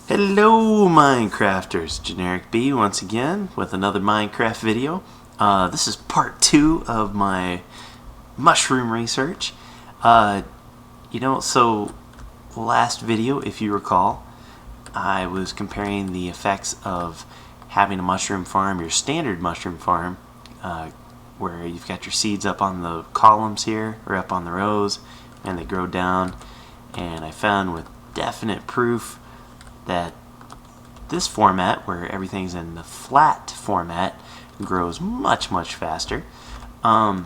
Hello Minecrafters, Generic B once again with another Minecraft video. This is part 2 of my mushroom research. So last video, if you recall, I was comparing the effects of having a mushroom farm, your standard mushroom farm, where you've got your seeds up on the columns here, or up on the rows, and they grow down. And I found with definite proof that this format, where everything's in the flat format, grows much faster. Then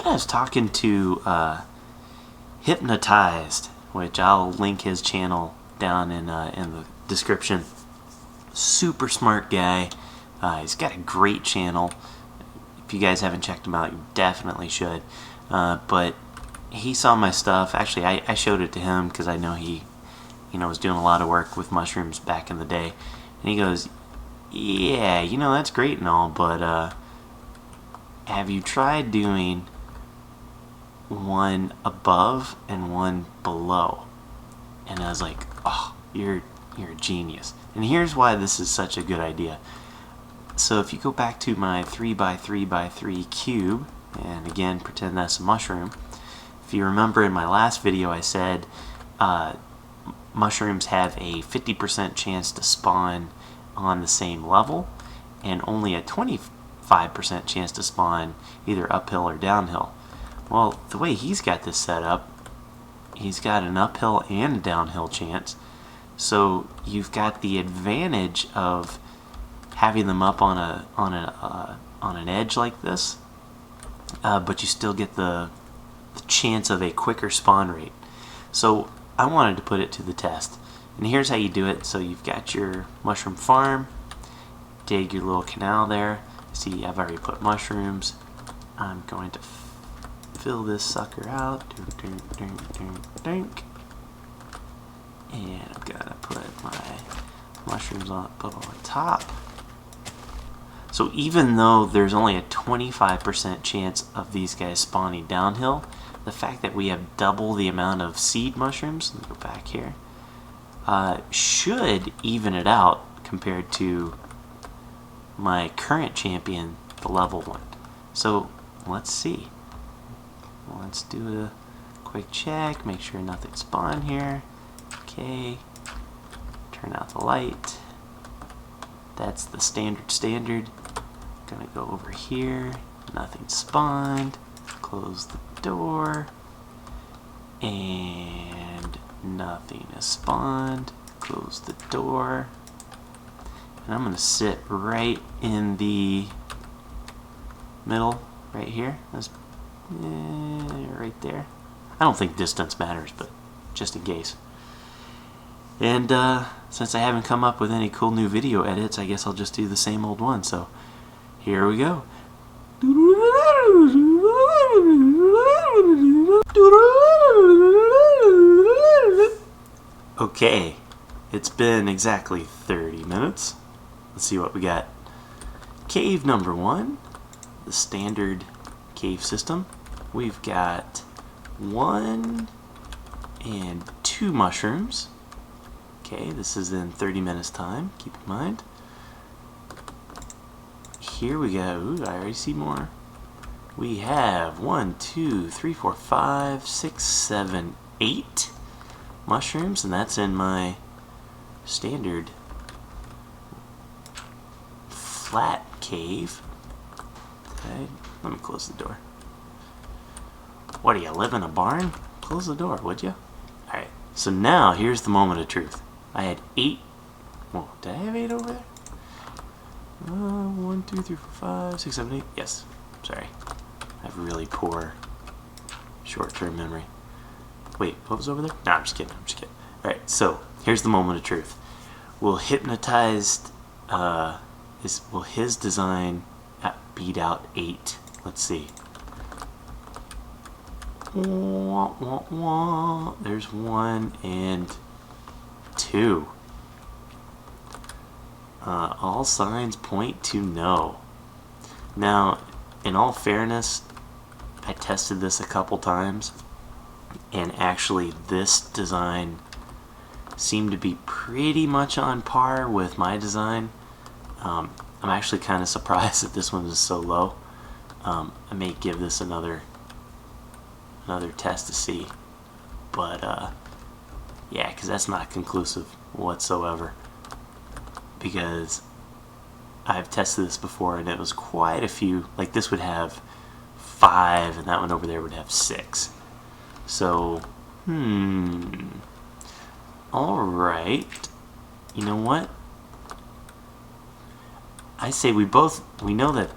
I was talking to Hypnotized, which I'll link his channel down in the description. Super smart guy. He's got a great channel. If you guys haven't checked him out, you definitely should. But he saw my stuff. Actually, I showed it to him because I know he was doing a lot of work with mushrooms back in the day. And he goes, yeah, that's great and all, but have you tried doing one above and one below? And I was like, oh, you're a genius. And here's why this is such a good idea. So if you go back to my 3x3x3 cube, and again, pretend that's a mushroom. If you remember in my last video, I said mushrooms have a 50% chance to spawn on the same level and only a 25% chance to spawn either uphill or downhill. Well, the way he's got this set up, he's got an uphill and a downhill chance. So you've got the advantage of having them up on an edge like this, but you still get the chance of a quicker spawn rate. So I wanted to put it to the test. And here's how you do it. So you've got your mushroom farm, dig your little canal there. See, I've already put mushrooms. I'm going to fill this sucker out. And I'm gonna put my mushrooms up on top. So even though there's only a 25% chance of these guys spawning downhill, the fact that we have double the amount of seed mushrooms, let me go back here, should even it out compared to my current champion, the level 1. So let's see. Let's do a quick check, make sure nothing spawned here. Okay, turn out the light. That's the standard. Gonna go over here, nothing spawned. Close the door, and nothing is spawned. Close the door, and I'm gonna sit right in the middle, right here. That's right there. I don't think distance matters, but just in case. And since I haven't come up with any cool new video edits, I guess I'll just do the same old one. So here we go. Okay, it's been exactly 30 minutes. Let's see what we got. Cave number 1, the standard cave system. We've got 1 and 2 mushrooms. Okay, this is in 30 minutes time, keep in mind. Here we go. Ooh, I already see more. We have 1, 2, 3, 4, 5, 6, 7, 8 mushrooms, and that's in my standard flat cave. Okay, let me close the door. What, do you live in a barn? Close the door, would you? Alright, so now here's the moment of truth. I had 8. Whoa, did I have 8 over there? 1, 2, 3, 4, 5, 6, 7, 8. Yes. Sorry. I have really poor short-term memory. Wait, what was over there? No, I'm just kidding. Alright, so here's the moment of truth. Will Hypnotized, will his design beat out 8? Let's see. Wah, wah, wah. There's 1 and 2. All signs point to no. Now, in all fairness, I tested this a couple times, and actually this design seem to be pretty much on par with my design. I'm actually kind of surprised that this one is so low. I may give this another test to see, but yeah, because that's not conclusive whatsoever, because I've tested this before and it was quite a few. Like this would have 5 and that one over there would have 6. So alright, you know what, I say we know that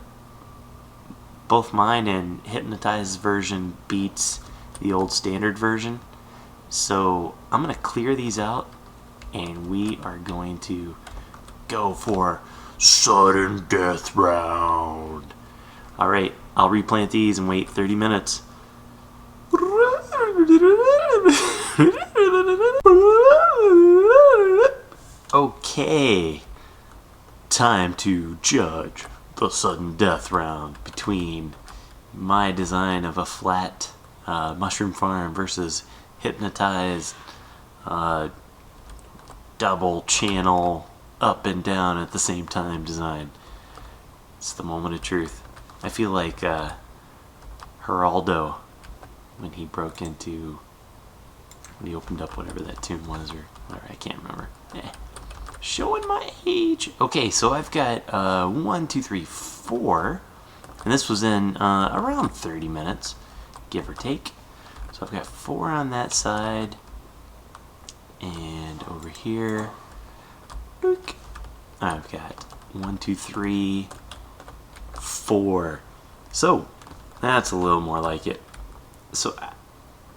both mine and Hypnotize's version beats the old standard version. So I'm going to clear these out and we are going to go for sudden death round. Alright, I'll replant these and wait 30 minutes. Okay, time to judge the sudden death round between my design of a flat mushroom farm versus Hypnotize double channel up and down at the same time design. It's the moment of truth. I feel like Geraldo when he opened up whatever that tune was, or whatever, I can't remember. Showing my age. Okay, so I've got 1, 2, 3, 4, and this was in around 30 minutes, give or take. So I've got 4 on that side, and over here, look, I've got 1, 2, 3, 4. So that's a little more like it. So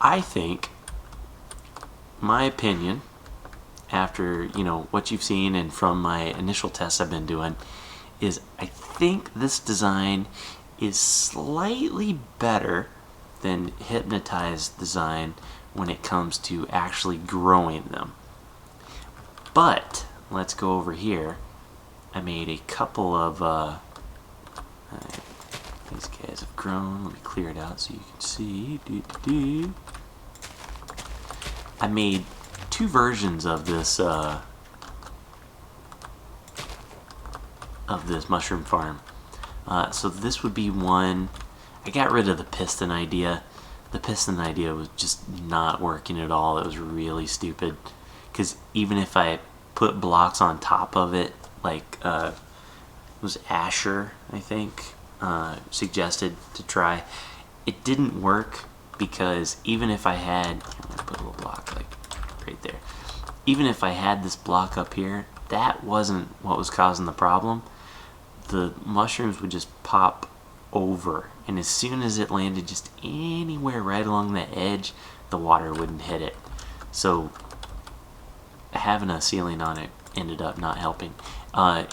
I think, my opinion, after what you've seen and from my initial tests I've been doing, is I think this design is slightly better than Hypnotize's design when it comes to actually growing them. But let's go over here. I made a couple of these guys have grown. Let me clear it out so you can see. I made 2 versions of this mushroom farm. So this would be one. I got rid of the piston idea. The piston idea was just not working at all. It was really stupid, because even if I put blocks on top of it, like it was Asher, I think, suggested to try, it didn't work, because even if I had, I'm gonna put a little block like right there, even if I had this block up here, that wasn't what was causing the problem. The mushrooms would just pop over, and as soon as it landed just anywhere right along the edge, the water wouldn't hit it. So having a ceiling on it ended up not helping. And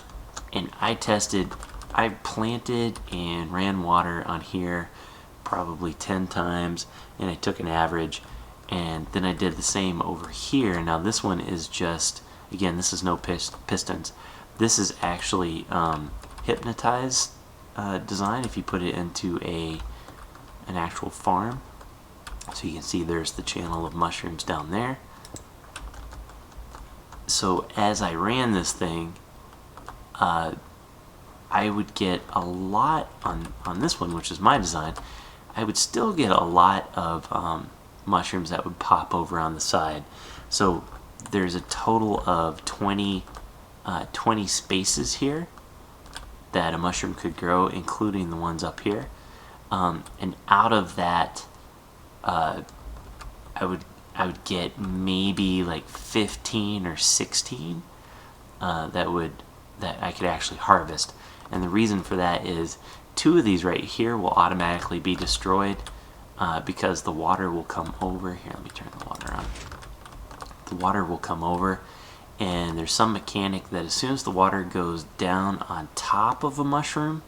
I planted and ran water on here probably 10 times, and I took an average, and then I did the same over here. Now this one is just, again, this is no pistons. This is actually Hypnotize design if you put it into an actual farm. So you can see there's the channel of mushrooms down there. So as I ran this thing, I would get a lot on this one, which is my design. I would still get a lot of mushrooms that would pop over on the side. So there's a total of 20 spaces here that a mushroom could grow, including the ones up here. And out of that, I would get maybe like 15 or 16 that I could actually harvest. And the reason for that is 2 of these right here will automatically be destroyed because the water will come over. Here, let me turn the water on. The water will come over, and there's some mechanic that as soon as the water goes down on top of a mushroom,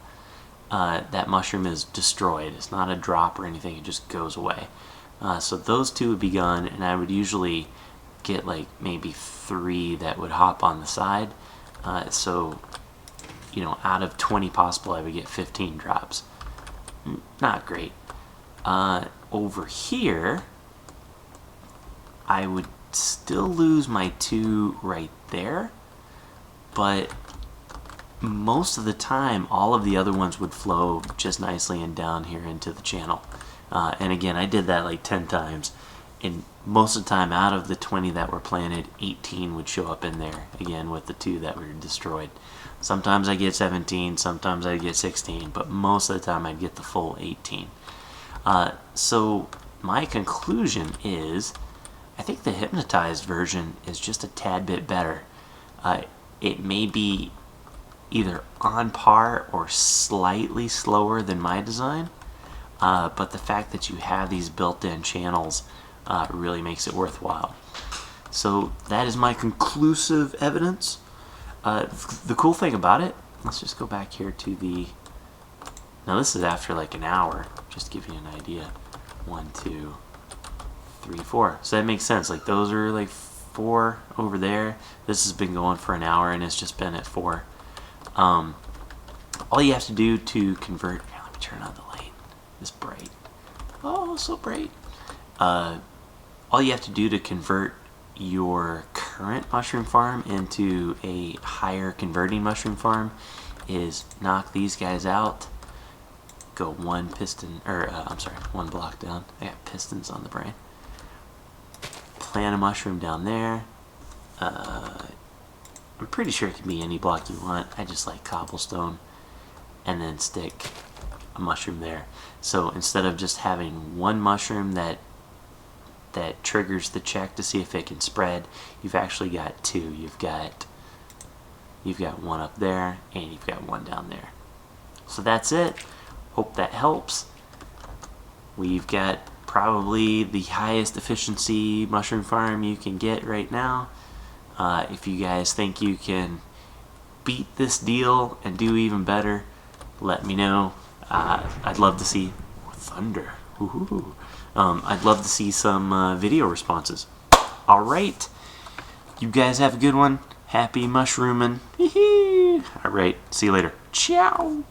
that mushroom is destroyed. It's not a drop or anything, it just goes away. So those 2 would be gone, and I would usually get like maybe 3 that would hop on the side. So out of 20 possible, I would get 15 drops. Not great. Over here, I would still lose my 2 right there, but most of the time all of the other ones would flow just nicely and down here into the channel. And again, I did that like 10 times, and most of the time out of the 20 that were planted, 18 would show up in there again with the 2 that were destroyed. Sometimes I get 17, sometimes I get 16, but most of the time I'd get the full 18. So my conclusion is, I think the hypnotized version is just a tad bit better. It may be either on par or slightly slower than my design, but the fact that you have these built-in channels really makes it worthwhile. So that is my conclusive evidence. The cool thing about it, let's just go back here to the, now this is after like an hour, just to give you an idea. 1, 2, 3, 4. So that makes sense. Like those are like 4 over there. This has been going for an hour and it's just been at 4. All you have to do to convert, here, let me turn on the light. It's bright. Oh, so bright. All you have to do to convert your current mushroom farm into a higher converting mushroom farm is knock these guys out, go 1 piston, or I'm sorry, 1 block down. I got pistons on the brain. Plant a mushroom down there. I'm pretty sure it can be any block you want. I just like cobblestone, and then stick a mushroom there. So instead of just having 1 mushroom that triggers the check to see if it can spread, you've actually got 2. You've got 1 up there and you've got 1 down there. So that's it. Hope that helps. We've got probably the highest efficiency mushroom farm you can get right now. If you guys think you can beat this deal and do even better, let me know. I'd love to see thunder. Ooh. I'd love to see some video responses. Alright, you guys have a good one. Happy mushrooming. Alright, see you later. Ciao.